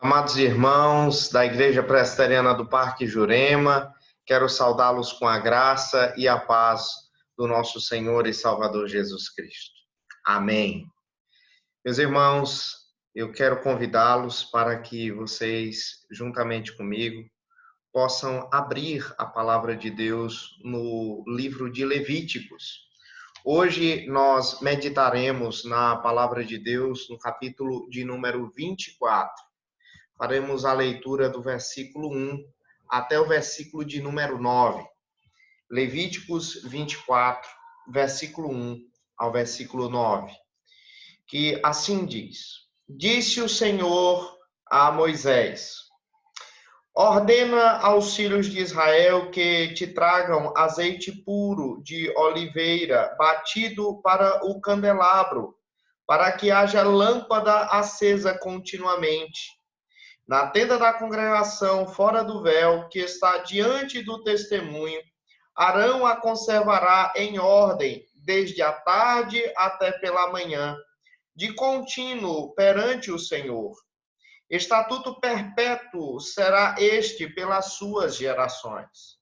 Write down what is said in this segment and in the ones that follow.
Amados irmãos da Igreja Presbiteriana do Parque Jurema, quero saudá-los com a graça e a paz do nosso Senhor e Salvador Jesus Cristo. Amém. Meus irmãos, eu quero convidá-los para que vocês, juntamente comigo, possam abrir a palavra de Deus no livro de Levíticos. Hoje nós meditaremos na palavra de Deus no capítulo de número 24. Faremos a leitura do versículo 1 até o versículo de número 9. Levíticos 24, versículo 1 ao versículo 9. Que assim diz: Disse o Senhor a Moisés: Ordena aos filhos de Israel que te tragam azeite puro de oliveira batido para o candelabro, para que haja lâmpada acesa continuamente. Na tenda da congregação, fora do véu, que está diante do testemunho, Arão a conservará em ordem, desde a tarde até pela manhã, de contínuo perante o Senhor. Estatuto perpétuo será este pelas suas gerações.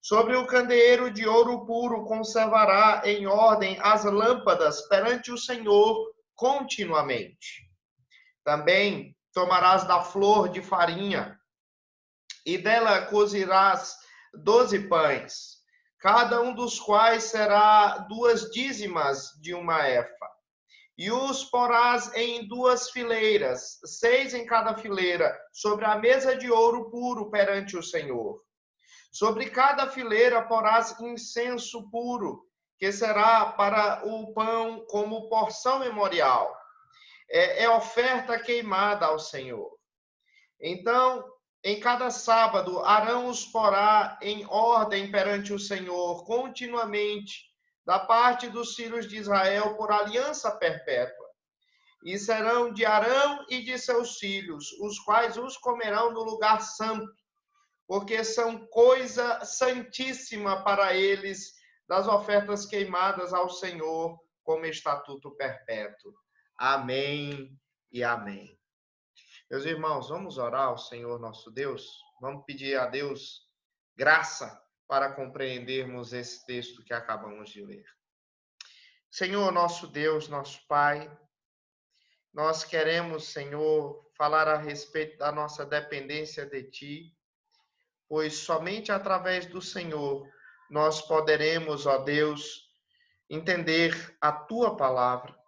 Sobre o candeeiro de ouro puro conservará em ordem as lâmpadas perante o Senhor continuamente. Também tomarás da flor de farinha, e dela cozirás 12 pães, cada um dos quais será 2 dízimas de uma efa. E os porás em 2 fileiras, 6 em cada fileira, sobre a mesa de ouro puro perante o Senhor. Sobre cada fileira porás incenso puro, que será para o pão como porção memorial. É oferta queimada ao Senhor. Então, em cada sábado, Arão os porá em ordem perante o Senhor, continuamente, da parte dos filhos de Israel, por aliança perpétua. E serão de Arão e de seus filhos, os quais os comerão no lugar santo, porque são coisa santíssima para eles, das ofertas queimadas ao Senhor, como estatuto perpétuo. Amém e amém. Meus irmãos, vamos orar ao Senhor nosso Deus? Vamos pedir a Deus graça para compreendermos esse texto que acabamos de ler. Senhor nosso Deus, nosso Pai, nós queremos, Senhor, falar a respeito da nossa dependência de Ti, pois somente através do Senhor nós poderemos, ó Deus, entender a Tua palavra.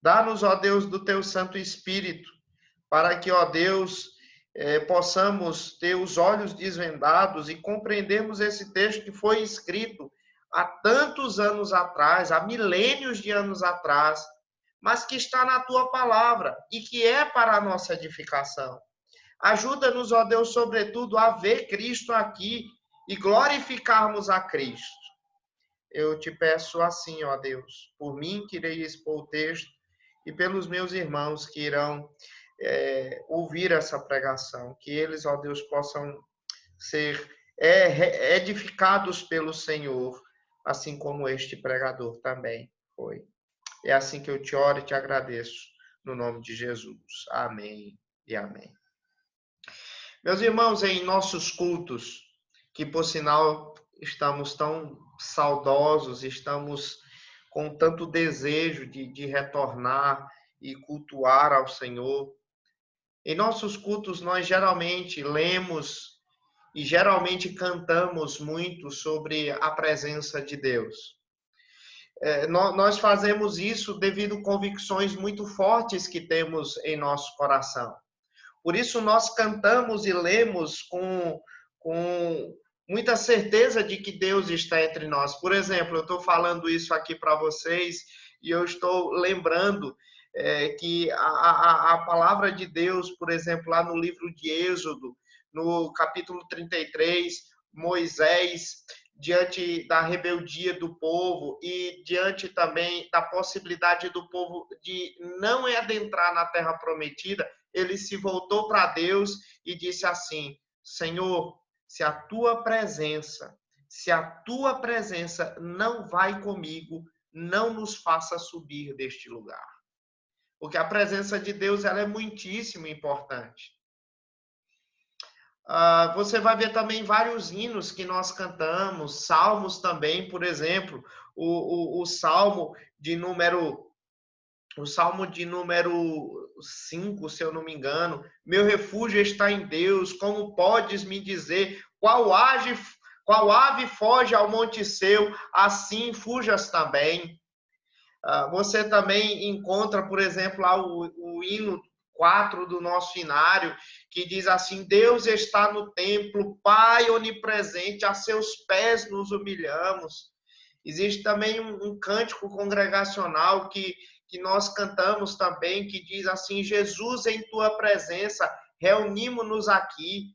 Dá-nos, ó Deus, do Teu Santo Espírito, para que, ó Deus, possamos ter os olhos desvendados e compreendermos esse texto que foi escrito há tantos anos atrás, há milênios de anos atrás, mas que está na Tua palavra e que é para a nossa edificação. Ajuda-nos, ó Deus, sobretudo, a ver Cristo aqui e glorificarmos a Cristo. Eu te peço assim, ó Deus, por mim que irei expor o texto e pelos meus irmãos que irão ouvir essa pregação, que eles, ó Deus, possam ser edificados pelo Senhor, assim como este pregador também foi. É assim que eu te oro e te agradeço, no nome de Jesus. Amém e amém. Meus irmãos, em nossos cultos, que por sinal estamos tão saudosos, estamos com tanto desejo de retornar e cultuar ao Senhor, em nossos cultos, nós geralmente lemos e geralmente cantamos muito sobre a presença de Deus. Nós fazemos isso devido a convicções muito fortes que temos em nosso coração. Por isso, nós cantamos e lemos com muita certeza de que Deus está entre nós. Por exemplo, eu estou falando isso aqui para vocês e eu estou lembrando que a palavra de Deus, por exemplo, lá no livro de Êxodo, no capítulo 33, Moisés, diante da rebeldia do povo e diante também da possibilidade do povo de não adentrar na terra prometida, ele se voltou para Deus e disse assim: Senhor, se a tua presença não vai comigo, não nos faça subir deste lugar. Porque a presença de Deus, ela é muitíssimo importante. Você vai ver também vários hinos que nós cantamos, salmos também, por exemplo, o Salmo de número o Salmo de número 5, se eu não me engano. Meu refúgio está em Deus. Como podes me dizer qual ave foge ao monte seu, assim fujas também. Você também encontra, por exemplo, lá o hino 4 do nosso inário, que diz assim: Deus está no templo, Pai onipresente, a seus pés nos humilhamos. Existe também um cântico congregacional que nós cantamos também, que diz assim: Jesus, em tua presença, reunimos-nos aqui.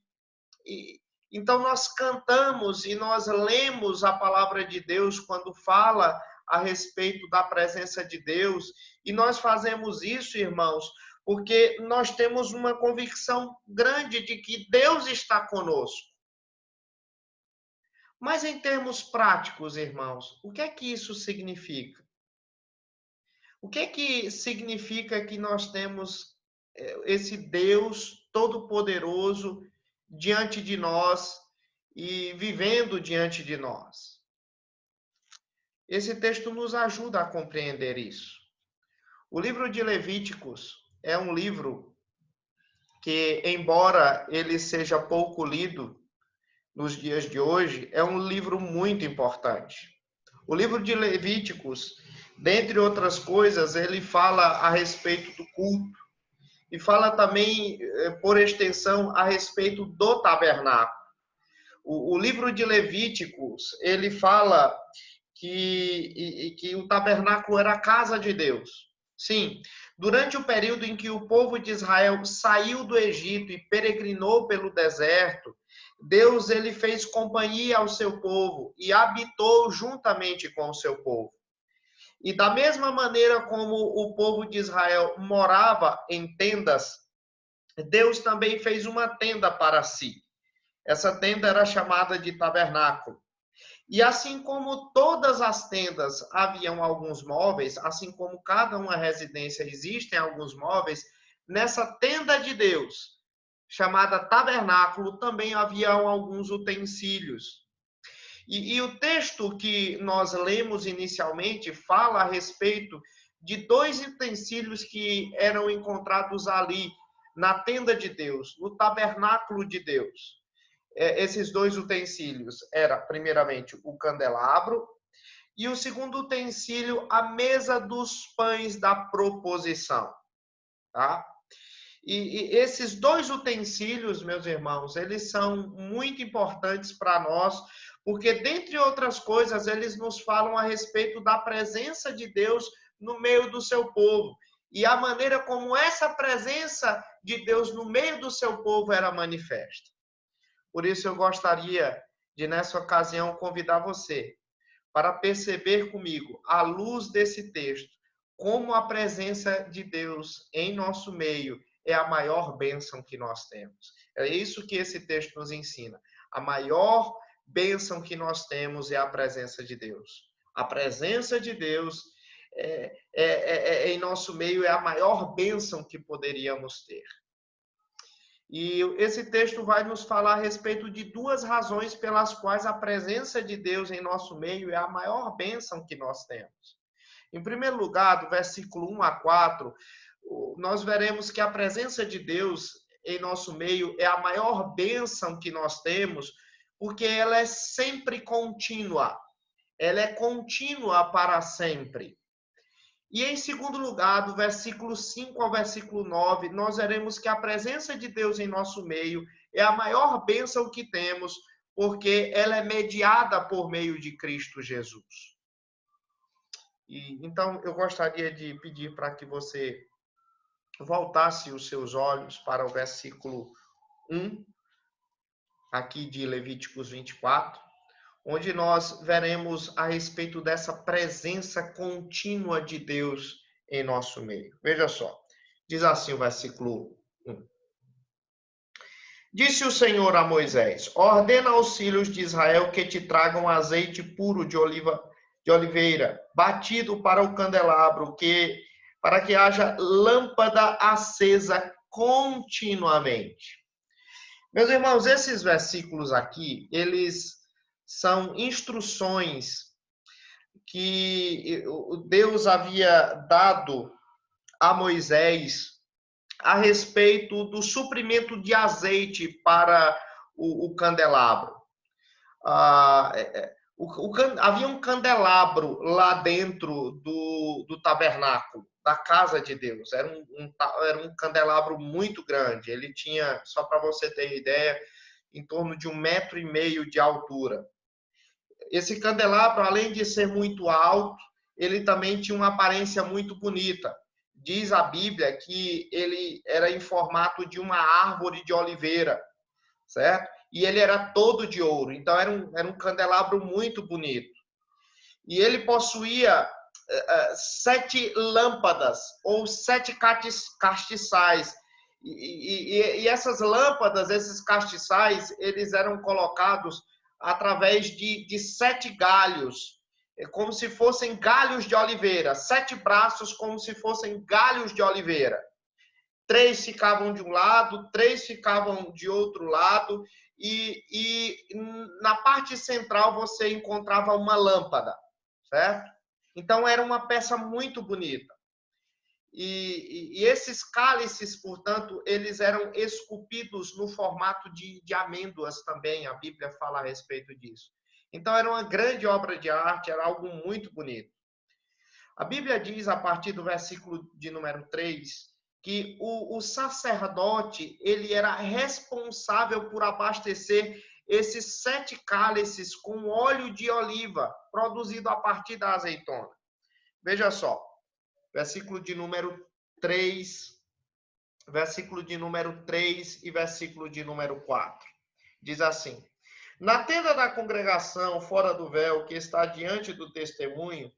E, então, nós cantamos e nós lemos a palavra de Deus quando fala a respeito da presença de Deus. E nós fazemos isso, irmãos, porque nós temos uma convicção grande de que Deus está conosco. Mas em termos práticos, irmãos, o que é que isso significa? O que é que significa que nós temos esse Deus todo-poderoso diante de nós e vivendo diante de nós? Esse texto nos ajuda a compreender isso. O livro de Levíticos é um livro que, embora ele seja pouco lido nos dias de hoje, é um livro muito importante. O livro de Levíticos, dentre outras coisas, ele fala a respeito do culto e fala também, por extensão, a respeito do tabernáculo. O livro de Levíticos, ele fala que o tabernáculo era a casa de Deus. Sim, durante o período em que o povo de Israel saiu do Egito e peregrinou pelo deserto, Deus ele fez companhia ao seu povo e habitou juntamente com o seu povo. E da mesma maneira como o povo de Israel morava em tendas, Deus também fez uma tenda para si. Essa tenda era chamada de tabernáculo. E assim como todas as tendas haviam alguns móveis, assim como cada uma residência existem alguns móveis, nessa tenda de Deus, chamada tabernáculo, também haviam alguns utensílios. E o texto que nós lemos inicialmente fala a respeito de dois utensílios que eram encontrados ali na tenda de Deus, no tabernáculo de Deus. Esses dois utensílios era, primeiramente, o candelabro e o segundo utensílio, a mesa dos pães da proposição, tá? E esses dois utensílios, meus irmãos, eles são muito importantes para nós, porque, dentre outras coisas, eles nos falam a respeito da presença de Deus no meio do seu povo e a maneira como essa presença de Deus no meio do seu povo era manifesta. Por isso, eu gostaria de, nessa ocasião, convidar você para perceber comigo, à luz desse texto, como a presença de Deus em nosso meio é a maior bênção que nós temos. É isso que esse texto nos ensina. A maior bênção que nós temos é a presença de Deus. A presença de Deus em nosso meio é a maior bênção que poderíamos ter. E esse texto vai nos falar a respeito de duas razões pelas quais a presença de Deus em nosso meio é a maior bênção que nós temos. Em primeiro lugar, do versículo 1 a 4, nós veremos que a presença de Deus em nosso meio é a maior bênção que nós temos, porque ela é sempre contínua. Ela é contínua para sempre. E em segundo lugar, do versículo 5 ao versículo 9, nós veremos que a presença de Deus em nosso meio é a maior bênção que temos, porque ela é mediada por meio de Cristo Jesus. Então, eu gostaria de pedir para que você voltasse os seus olhos para o versículo 1, aqui de Levíticos 24, onde nós veremos a respeito dessa presença contínua de Deus em nosso meio. Veja só, diz assim o versículo 1. Disse o Senhor a Moisés: ordena aos filhos de Israel que te tragam azeite puro de oliveira, batido para o candelabro, para que haja lâmpada acesa continuamente. Meus irmãos, esses versículos aqui, eles são instruções que Deus havia dado a Moisés a respeito do suprimento de azeite para o candelabro. Havia um candelabro lá dentro do tabernáculo, da casa de Deus. Era um candelabro muito grande. Ele tinha, só para você ter ideia, em torno de 1,5 metros de altura. Esse candelabro, além de ser muito alto, ele também tinha uma aparência muito bonita. Diz a Bíblia que ele era em formato de uma árvore de oliveira, certo? E ele era todo de ouro, então era um candelabro muito bonito. E ele possuía 7 lâmpadas, ou 7 castiçais. E essas lâmpadas, esses castiçais, eles eram colocados através de 7 galhos, como se fossem galhos de oliveira, 7 braços como se fossem galhos de oliveira. 3 ficavam de um lado, 3 ficavam de outro lado, e na parte central você encontrava uma lâmpada, certo? Então era uma peça muito bonita. E esses cálices, portanto, eles eram esculpidos no formato de amêndoas também, a Bíblia fala a respeito disso. Então era uma grande obra de arte, era algo muito bonito. A Bíblia diz, a partir do versículo de número 3, que o sacerdote ele era responsável por abastecer esses 7 cálices com óleo de oliva, produzido a partir da azeitona. Veja só, versículo de número 3, versículo de número 3 e versículo de número 4. Diz assim: na tenda da congregação, fora do véu, que está diante do testemunho,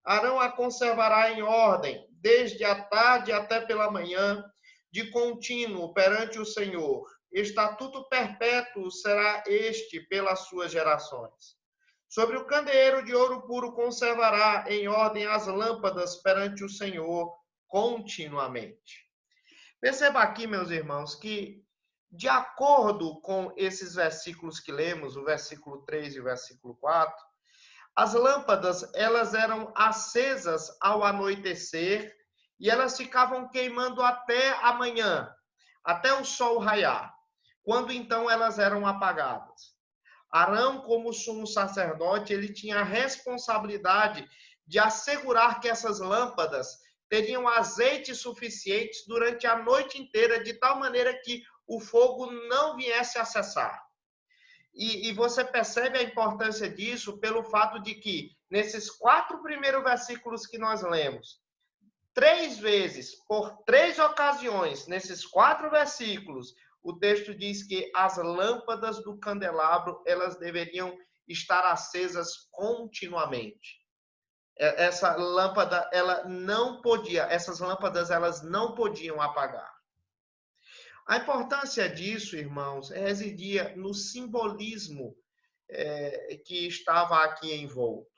Arão a conservará em ordem, desde a tarde até pela manhã, de contínuo perante o Senhor. Estatuto perpétuo será este pelas suas gerações. Sobre o candeeiro de ouro puro conservará em ordem as lâmpadas perante o Senhor continuamente. Perceba aqui, meus irmãos, que de acordo com esses versículos que lemos, o versículo 3 e o versículo 4, as lâmpadas, elas eram acesas ao anoitecer e elas ficavam queimando até amanhã, até o sol raiar, quando então elas eram apagadas. Arão, como sumo sacerdote, ele tinha a responsabilidade de assegurar que essas lâmpadas teriam azeite suficiente durante a noite inteira, de tal maneira que o fogo não viesse a cessar. E você percebe a importância disso pelo fato de que, nesses 4 primeiros versículos que nós lemos, 3 vezes, por 3 ocasiões, nesses 4 versículos, o texto diz que as lâmpadas do candelabro, elas deveriam estar acesas continuamente. Essa lâmpada, ela não podia, essas lâmpadas, elas não podiam apagar. A importância disso, irmãos, residia no simbolismo que estava aqui envolto.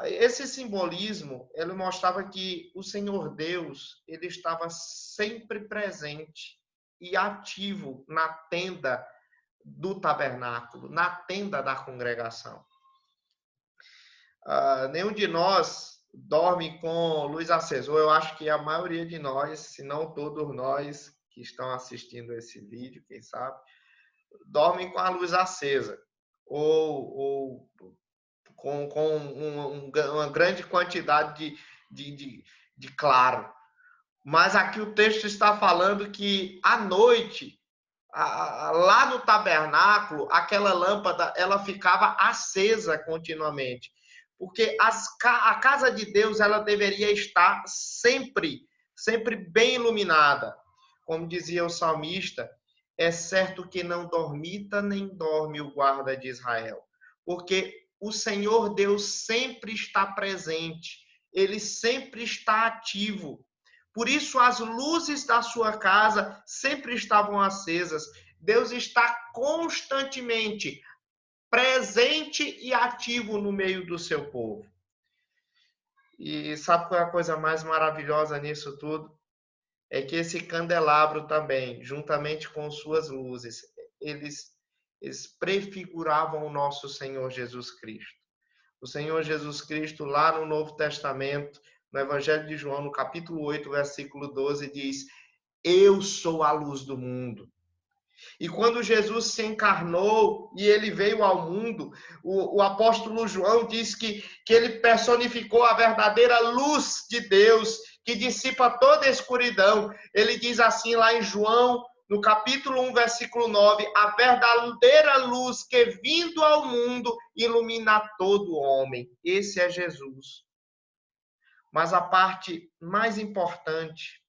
Esse simbolismo, ele mostrava que o Senhor Deus, ele estava sempre presente e ativo na tenda do tabernáculo, na tenda da congregação. Nenhum de nós dorme com luz acesa. Ou eu acho que a maioria de nós, se não todos nós que estão assistindo esse vídeo, quem sabe, dormem com a luz acesa. Ou com uma grande quantidade de claro. Mas aqui o texto está falando que à noite, lá no tabernáculo, aquela lâmpada ela ficava acesa continuamente. Porque a casa de Deus ela deveria estar sempre bem iluminada. Como dizia o salmista, é certo que não dormita nem dorme o guarda de Israel. Porque o Senhor Deus sempre está presente, ele sempre está ativo. Por isso, as luzes da sua casa sempre estavam acesas. Deus está constantemente presente e ativo no meio do seu povo. E sabe qual é a coisa mais maravilhosa nisso tudo? é que esse candelabro também, juntamente com suas luzes, eles prefiguravam o nosso Senhor Jesus Cristo. O Senhor Jesus Cristo, lá no Novo Testamento, no Evangelho de João, no capítulo 8, versículo 12, diz: eu sou a luz do mundo. E quando Jesus se encarnou e ele veio ao mundo, o apóstolo João diz que ele personificou a verdadeira luz de Deus, que dissipa toda a escuridão. Ele diz assim lá em João, no capítulo 1, versículo 9, a verdadeira luz que vindo ao mundo ilumina todo homem. Esse é Jesus. Mas a parte mais importante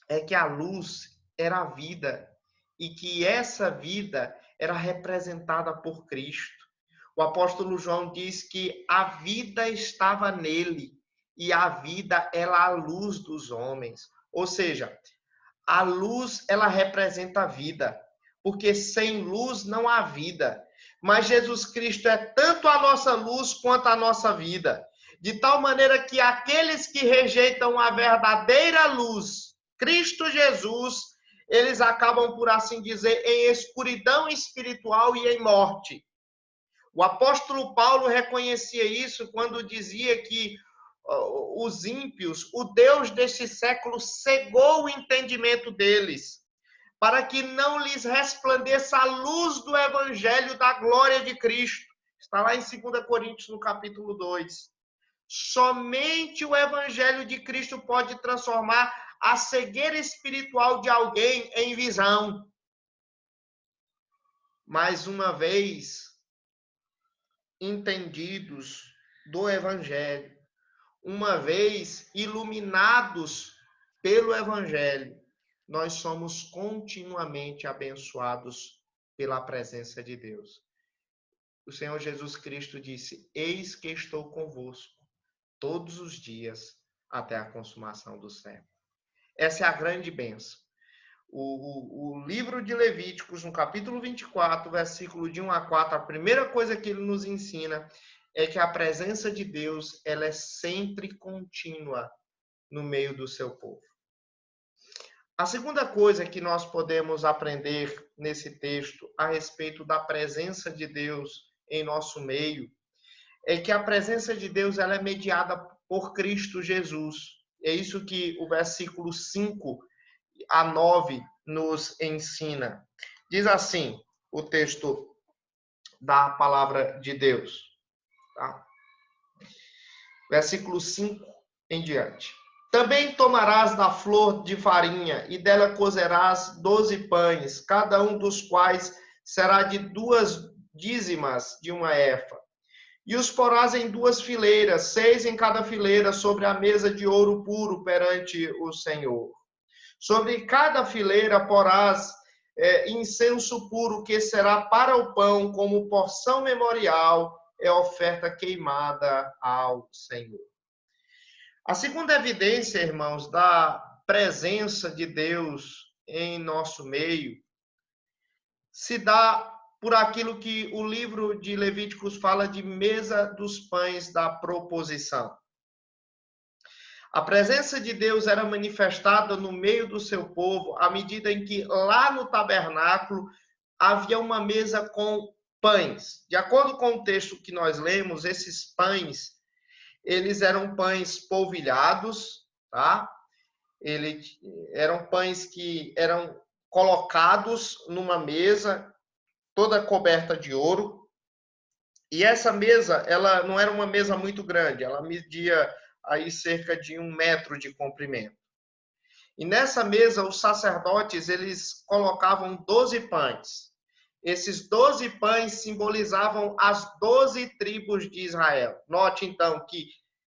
é que a luz era a vida e que essa vida era representada por Cristo. O apóstolo João diz que a vida estava nele e a vida era a luz dos homens. Ou seja, a luz ela representa a vida, porque sem luz não há vida. Mas Jesus Cristo é tanto a nossa luz quanto a nossa vida. De tal maneira que aqueles que rejeitam a verdadeira luz, Cristo Jesus, eles acabam, por assim dizer, em escuridão espiritual e em morte. O apóstolo Paulo reconhecia isso quando dizia que os ímpios, o Deus deste século cegou o entendimento deles, para que não lhes resplandeça a luz do evangelho da glória de Cristo. Está lá em 2 Coríntios, no capítulo 2. Somente o evangelho de Cristo pode transformar a cegueira espiritual de alguém em visão. Mais uma vez, entendidos do evangelho, uma vez iluminados pelo evangelho, nós somos continuamente abençoados pela presença de Deus. O Senhor Jesus Cristo disse: eis que estou convosco todos os dias até a consumação do século. Essa é a grande bênção. O livro de Levíticos, no capítulo 24, versículo de 1 a 4, a primeira coisa que ele nos ensina é que a presença de Deus ela é sempre contínua no meio do seu povo. A segunda coisa que nós podemos aprender nesse texto a respeito da presença de Deus em nosso meio é que a presença de Deus ela é mediada por Cristo Jesus. É isso que o versículo 5 a 9 nos ensina. Diz assim o texto da palavra de Deus. Tá? Versículo 5 em diante. Também tomarás da flor de farinha e dela cozerás 12 pães, cada um dos quais será de 2 dízimas de uma efa. E os porás em 2 fileiras, 6 em cada fileira, sobre a mesa de ouro puro perante o Senhor. Sobre cada fileira porás incenso puro, que será para o pão, como porção memorial, é oferta queimada ao Senhor. A segunda evidência, irmãos, da presença de Deus em nosso meio se dá por aquilo que o livro de Levíticos fala de mesa dos pães da proposição. A presença de Deus era manifestada no meio do seu povo à medida em que lá no tabernáculo havia uma mesa com pães. De acordo com o texto que nós lemos, esses pães, eles eram pães polvilhados, tá? Eram pães que eram colocados numa mesa toda coberta de ouro. E essa mesa, ela não era uma mesa muito grande, ela media aí cerca de 1 metro de comprimento. E nessa mesa, os sacerdotes, eles colocavam 12 pães. Esses 12 pães simbolizavam as 12 tribos de Israel. Note, então, que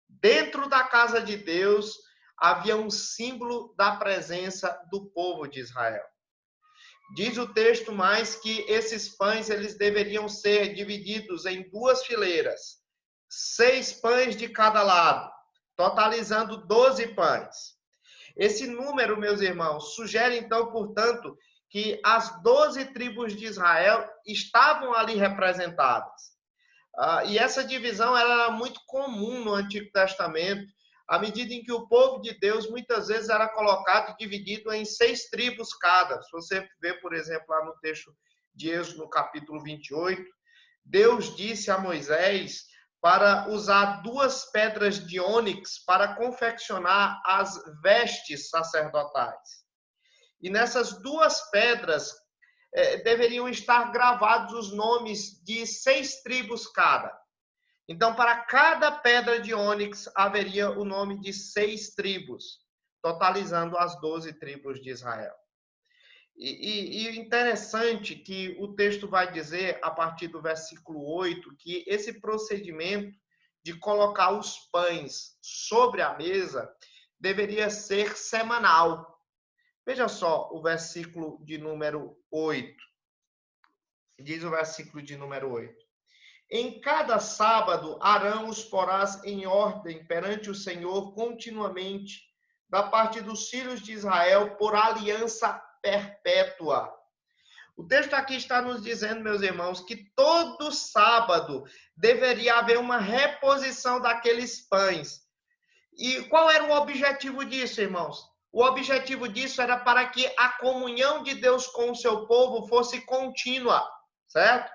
dentro da casa de Deus havia um símbolo da presença do povo de Israel. Diz o texto mais que esses pães eles deveriam ser divididos em 2 fileiras, 6 pães de cada lado, totalizando 12 pães. Esse número, meus irmãos, sugere então, portanto, que as 12 tribos de Israel estavam ali representadas. E essa divisão era muito comum no Antigo Testamento. à medida em que o povo de Deus muitas vezes era colocado e dividido em 6 tribos cada. Se você ver, por exemplo, lá no texto de Êxodo, no capítulo 28, Deus disse a Moisés para usar 2 pedras de ônix para confeccionar as vestes sacerdotais. E nessas 2 pedras deveriam estar gravados os nomes de 6 tribos cada. Então, para cada pedra de ônix haveria o nome de 6 tribos, totalizando as 12 tribos de Israel. E interessante que o texto vai dizer, a partir do versículo 8, que esse procedimento de colocar os pães sobre a mesa deveria ser semanal. Veja só o versículo de número 8. Diz o versículo de número 8. Em cada sábado, Arão os porás em ordem perante o Senhor continuamente, da parte dos filhos de Israel, por aliança perpétua. O texto aqui está nos dizendo, meus irmãos, que todo sábado deveria haver uma reposição daqueles pães. E qual era o objetivo disso, irmãos? O objetivo disso era para que a comunhão de Deus com o seu povo fosse contínua, certo?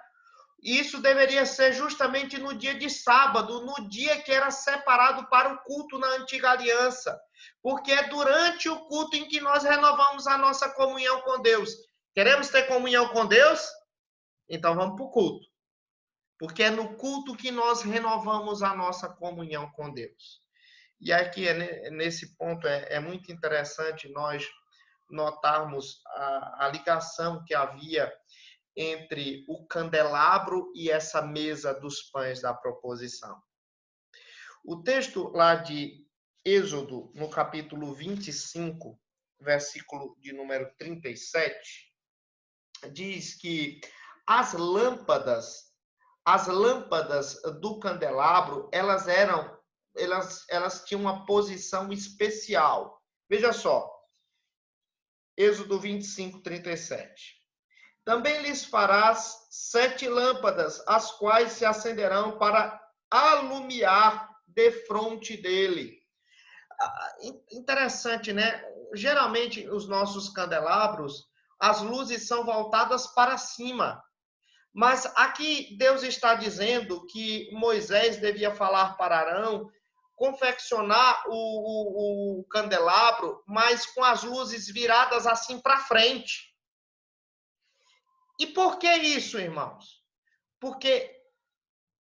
Isso deveria ser justamente no dia de sábado, no dia que era separado para o culto na antiga aliança. Porque é durante o culto em que nós renovamos a nossa comunhão com Deus. Queremos ter comunhão com Deus? Então vamos para o culto. Porque é no culto que nós renovamos a nossa comunhão com Deus. E aqui, nesse ponto, é muito interessante nós notarmos a ligação que havia entre o candelabro e essa mesa dos pães da proposição. O texto lá de Êxodo, no capítulo 25, versículo de número 37, diz que as lâmpadas do candelabro, elas tinham uma posição especial. Veja só, Êxodo 25, 37. Também lhes farás 7 lâmpadas, as quais se acenderão para alumiar defronte dele. Interessante, né? Geralmente, os nossos candelabros, as luzes são voltadas para cima. Mas aqui Deus está dizendo que Moisés devia falar para Arão confeccionar o candelabro, mas com as luzes viradas assim para frente. E por que isso, irmãos? Porque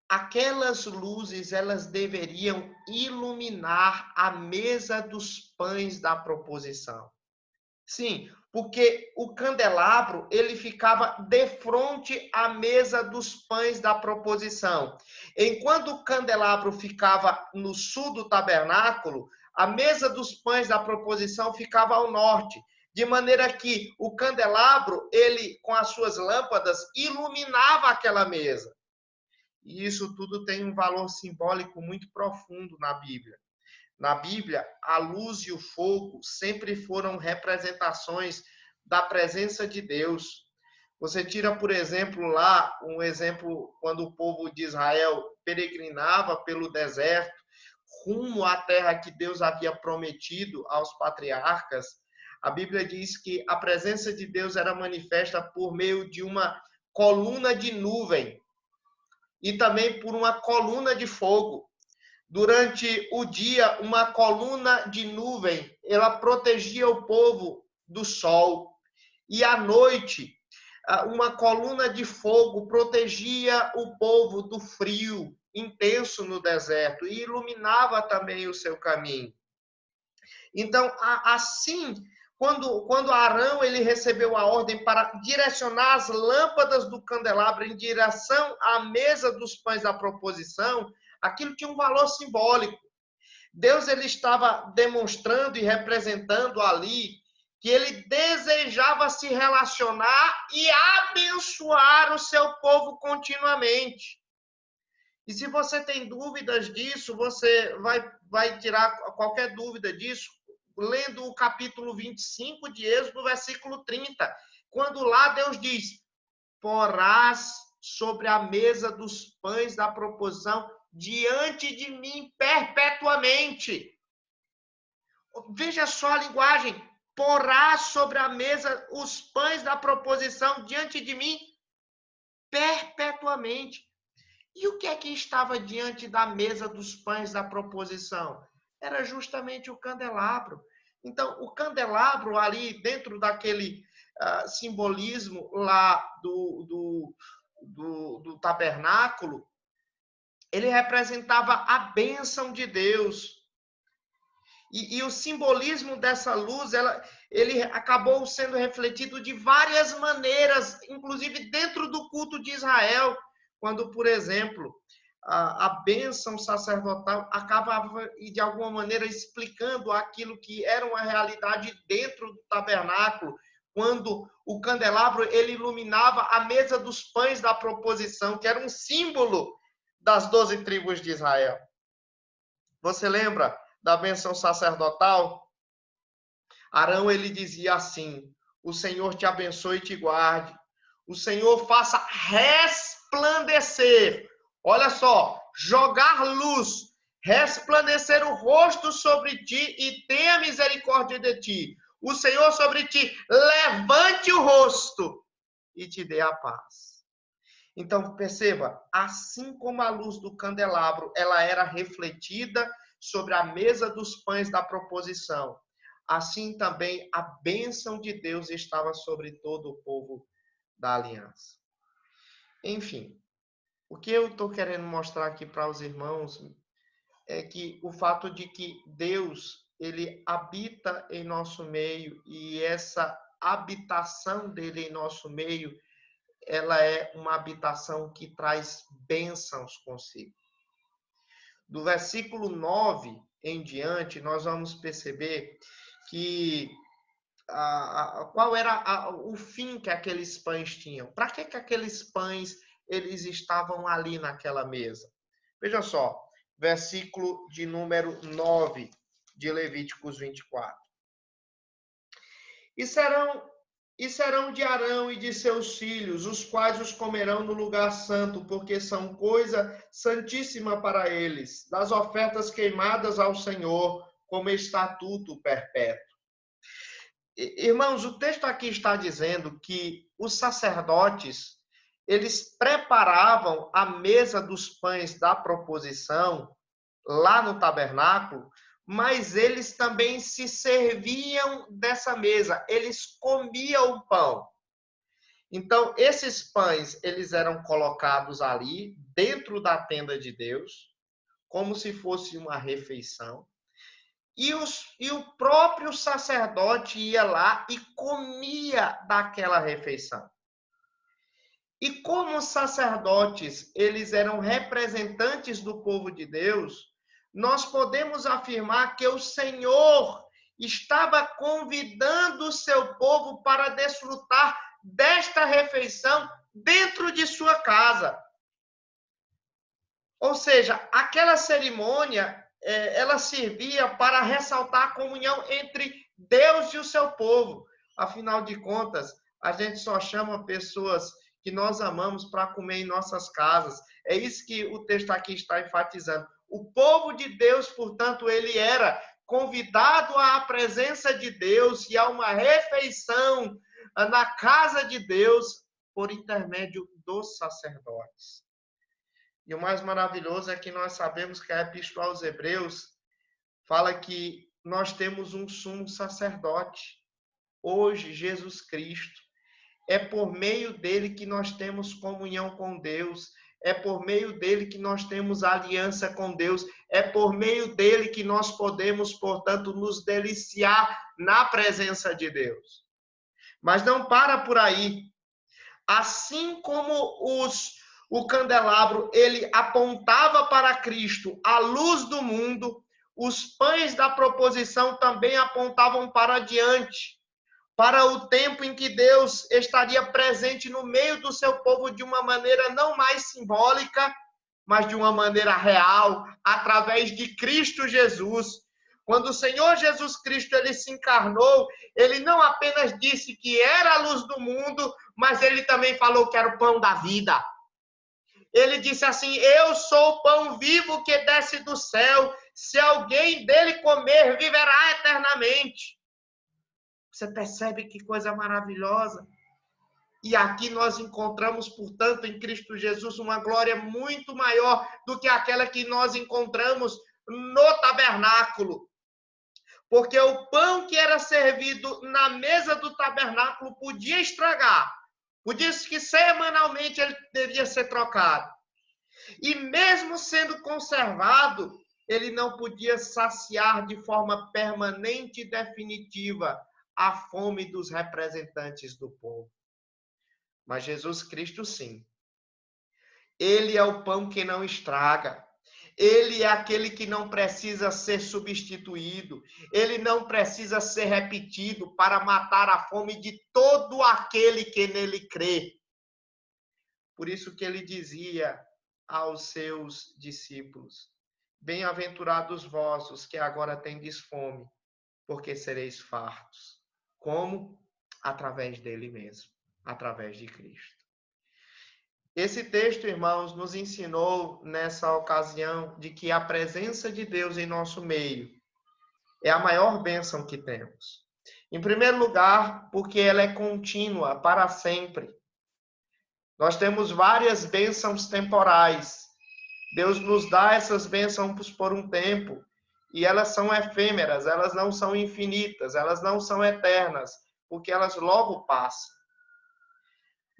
aquelas luzes, elas deveriam iluminar a mesa dos pães da proposição. Sim, porque o candelabro, ele ficava de frente à mesa dos pães da proposição. Enquanto o candelabro ficava no sul do tabernáculo, a mesa dos pães da proposição ficava ao norte. De maneira que o candelabro, ele, com as suas lâmpadas, iluminava aquela mesa. E isso tudo tem um valor simbólico muito profundo na Bíblia. Na Bíblia, a luz e o fogo sempre foram representações da presença de Deus. Você tira, por exemplo, lá, um exemplo, quando o povo de Israel peregrinava pelo deserto, rumo à terra que Deus havia prometido aos patriarcas, a Bíblia diz que a presença de Deus era manifesta por meio de uma coluna de nuvem e também por uma coluna de fogo. Durante o dia, uma coluna de nuvem, ela protegia o povo do sol. E à noite, uma coluna de fogo protegia o povo do frio intenso no deserto e iluminava também o seu caminho. Então, assim, quando Arão ele recebeu a ordem para direcionar as lâmpadas do candelabro em direção à mesa dos pães da proposição, aquilo tinha um valor simbólico. Deus ele estava demonstrando e representando ali que ele desejava se relacionar e abençoar o seu povo continuamente. E se você tem dúvidas disso, você vai tirar qualquer dúvida disso, lendo o capítulo 25 de Êxodo, versículo 30, quando lá Deus diz: porás sobre a mesa dos pães da proposição diante de mim perpetuamente. Veja só a linguagem. Porá sobre a mesa os pães da proposição diante de mim perpetuamente. E o que é que estava diante da mesa dos pães da proposição? Era justamente o candelabro. Então, o candelabro ali dentro daquele simbolismo lá do tabernáculo, ele representava a bênção de Deus. E o simbolismo dessa luz, ele acabou sendo refletido de várias maneiras, inclusive dentro do culto de Israel, quando, por exemplo, a bênção sacerdotal acabava, de alguma maneira, explicando aquilo que era uma realidade dentro do tabernáculo, quando o candelabro ele iluminava a mesa dos pães da proposição, que era um símbolo das 12 tribos de Israel. Você lembra da bênção sacerdotal? Arão, ele dizia assim: o Senhor te abençoe e te guarde. O Senhor faça resplandecer. Olha só, jogar luz, resplandecer o rosto sobre ti e tenha misericórdia de ti. O Senhor sobre ti levante o rosto e te dê a paz. Então, perceba, assim como a luz do candelabro, ela era refletida sobre a mesa dos pães da proposição, assim também a bênção de Deus estava sobre todo o povo da aliança. Enfim, o que eu estou querendo mostrar aqui para os irmãos é que o fato de que Deus, ele habita em nosso meio e essa habitação dele em nosso meio, ela é uma habitação que traz bênçãos consigo. Do versículo 9 em diante, nós vamos perceber que qual era o fim que aqueles pães tinham. Para que aqueles pães eles estavam ali naquela mesa? Veja só, versículo de número 9 de Levíticos 24. E serão de Arão e de seus filhos, os quais os comerão no lugar santo, porque são coisa santíssima para eles, das ofertas queimadas ao Senhor, como estatuto perpétuo. Irmãos, o texto aqui está dizendo que os sacerdotes, eles preparavam a mesa dos pães da proposição lá no tabernáculo, mas eles também se serviam dessa mesa, eles comiam o pão. Então, esses pães, eles eram colocados ali, dentro da tenda de Deus, como se fosse uma refeição. E o próprio sacerdote ia lá e comia daquela refeição. E como os sacerdotes, eles eram representantes do povo de Deus, nós podemos afirmar que o Senhor estava convidando o seu povo para desfrutar desta refeição dentro de sua casa. Ou seja, aquela cerimônia, ela servia para ressaltar a comunhão entre Deus e o seu povo. Afinal de contas, a gente só chama pessoas que nós amamos para comer em nossas casas. É isso que o texto aqui está enfatizando. O povo de Deus, portanto, ele era convidado à presença de Deus e a uma refeição na casa de Deus por intermédio dos sacerdotes. E o mais maravilhoso é que nós sabemos que a Epístola aos Hebreus fala que nós temos um sumo sacerdote, hoje, Jesus Cristo. É por meio dele que nós temos comunhão com Deus, é por meio dele que nós temos aliança com Deus, é por meio dele que nós podemos, portanto, nos deliciar na presença de Deus. Mas não para por aí. Assim como o candelabro, ele apontava para Cristo, a luz do mundo, os pães da proposição também apontavam para diante, para o tempo em que Deus estaria presente no meio do seu povo de uma maneira não mais simbólica, mas de uma maneira real, através de Cristo Jesus. Quando o Senhor Jesus Cristo ele se encarnou, ele não apenas disse que era a luz do mundo, mas ele também falou que era o pão da vida. Ele disse assim: eu sou o pão vivo que desce do céu. Se alguém dele comer, viverá eternamente. Você percebe que coisa maravilhosa? E aqui nós encontramos, portanto, em Cristo Jesus, uma glória muito maior do que aquela que nós encontramos no tabernáculo. Porque o pão que era servido na mesa do tabernáculo podia estragar. Podia que semanalmente ele devia ser trocado. E mesmo sendo conservado, ele não podia saciar de forma permanente e definitiva a fome dos representantes do povo. Mas Jesus Cristo, sim. Ele é o pão que não estraga. Ele é aquele que não precisa ser substituído. Ele não precisa ser repetido para matar a fome de todo aquele que nele crê. Por isso que ele dizia aos seus discípulos: bem-aventurados vós, os que agora tendes fome, porque sereis fartos. Como? Através dele mesmo, através de Cristo. Esse texto, irmãos, nos ensinou nessa ocasião de que a presença de Deus em nosso meio é a maior bênção que temos. Em primeiro lugar, porque ela é contínua, para sempre. Nós temos várias bênçãos temporais. Deus nos dá essas bênçãos por um tempo e elas são efêmeras, elas não são infinitas, elas não são eternas, porque elas logo passam.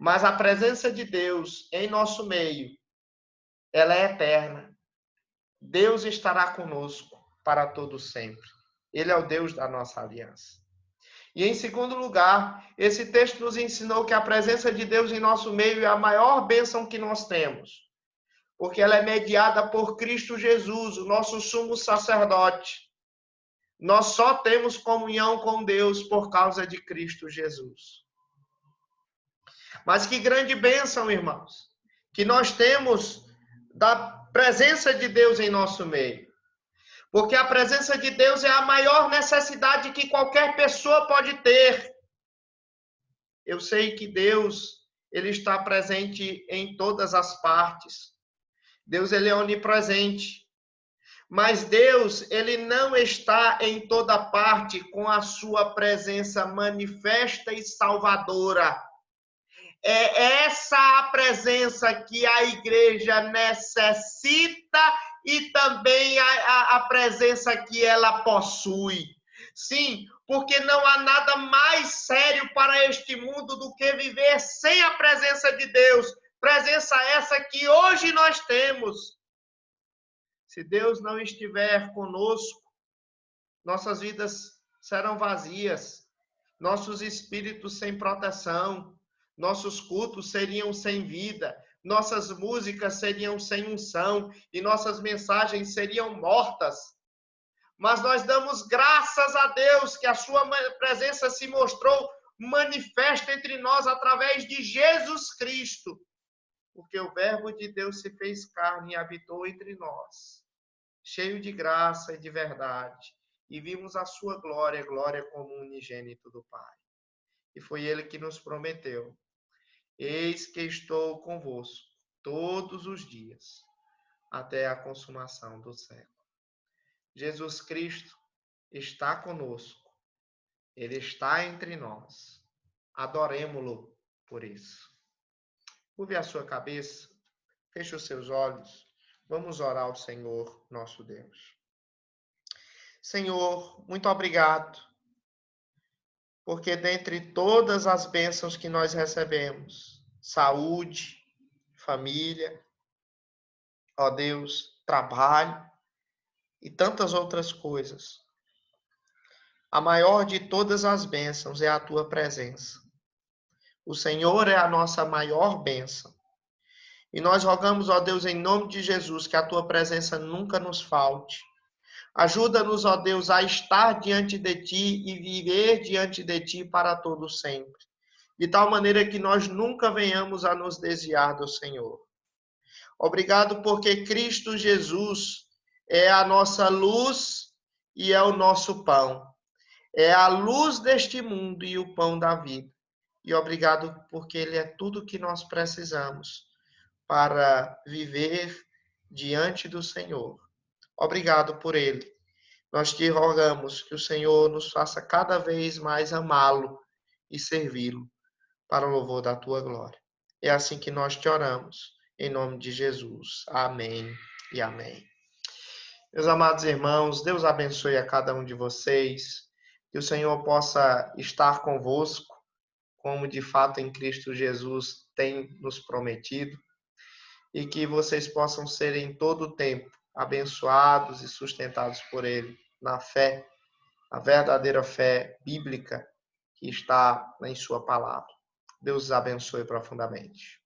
Mas a presença de Deus em nosso meio, ela é eterna. Deus estará conosco para todo sempre. Ele é o Deus da nossa aliança. E em segundo lugar, esse texto nos ensinou que a presença de Deus em nosso meio é a maior bênção que nós temos, porque ela é mediada por Cristo Jesus, o nosso sumo sacerdote. Nós só temos comunhão com Deus por causa de Cristo Jesus. Mas que grande bênção, irmãos, que nós temos da presença de Deus em nosso meio. Porque a presença de Deus é a maior necessidade que qualquer pessoa pode ter. Eu sei que Deus, ele está presente em todas as partes. Deus, ele é onipresente. Mas Deus, ele não está em toda parte com a sua presença manifesta e salvadora. É essa a presença que a igreja necessita e também a presença que ela possui. Sim, porque não há nada mais sério para este mundo do que viver sem a presença de Deus. Presença essa que hoje nós temos. Se Deus não estiver conosco, nossas vidas serão vazias, nossos espíritos sem proteção, nossos cultos seriam sem vida, nossas músicas seriam sem unção e nossas mensagens seriam mortas. Mas nós damos graças a Deus que a sua presença se mostrou manifesta entre nós através de Jesus Cristo, porque o Verbo de Deus se fez carne e habitou entre nós, cheio de graça e de verdade, e vimos a sua glória, glória como unigênito do Pai. E foi ele que nos prometeu: eis que estou convosco todos os dias, até a consumação do século. Jesus Cristo está conosco. Ele está entre nós. Adoremo-lo por isso. Curve a sua cabeça, feche os seus olhos. Vamos orar ao Senhor, nosso Deus. Senhor, muito obrigado, porque dentre todas as bênçãos que nós recebemos, saúde, família, ó Deus, trabalho e tantas outras coisas, a maior de todas as bênçãos é a tua presença. O Senhor é a nossa maior bênção. E nós rogamos, ó Deus, em nome de Jesus, que a tua presença nunca nos falte. Ajuda-nos, ó Deus, a estar diante de ti e viver diante de ti para todo sempre. De tal maneira que nós nunca venhamos a nos desviar do Senhor. Obrigado porque Cristo Jesus é a nossa luz e é o nosso pão. É a luz deste mundo e o pão da vida. E obrigado porque Ele é tudo o que nós precisamos para viver diante do Senhor. Obrigado por ele. Nós te rogamos que o Senhor nos faça cada vez mais amá-lo e servi-lo para o louvor da tua glória. É assim que nós te oramos, em nome de Jesus. Amém e amém. Meus amados irmãos, Deus abençoe a cada um de vocês, que o Senhor possa estar convosco, como de fato em Cristo Jesus tem nos prometido, e que vocês possam ser em todo o tempo abençoados e sustentados por Ele na fé, a verdadeira fé bíblica que está em Sua palavra. Deus os abençoe profundamente.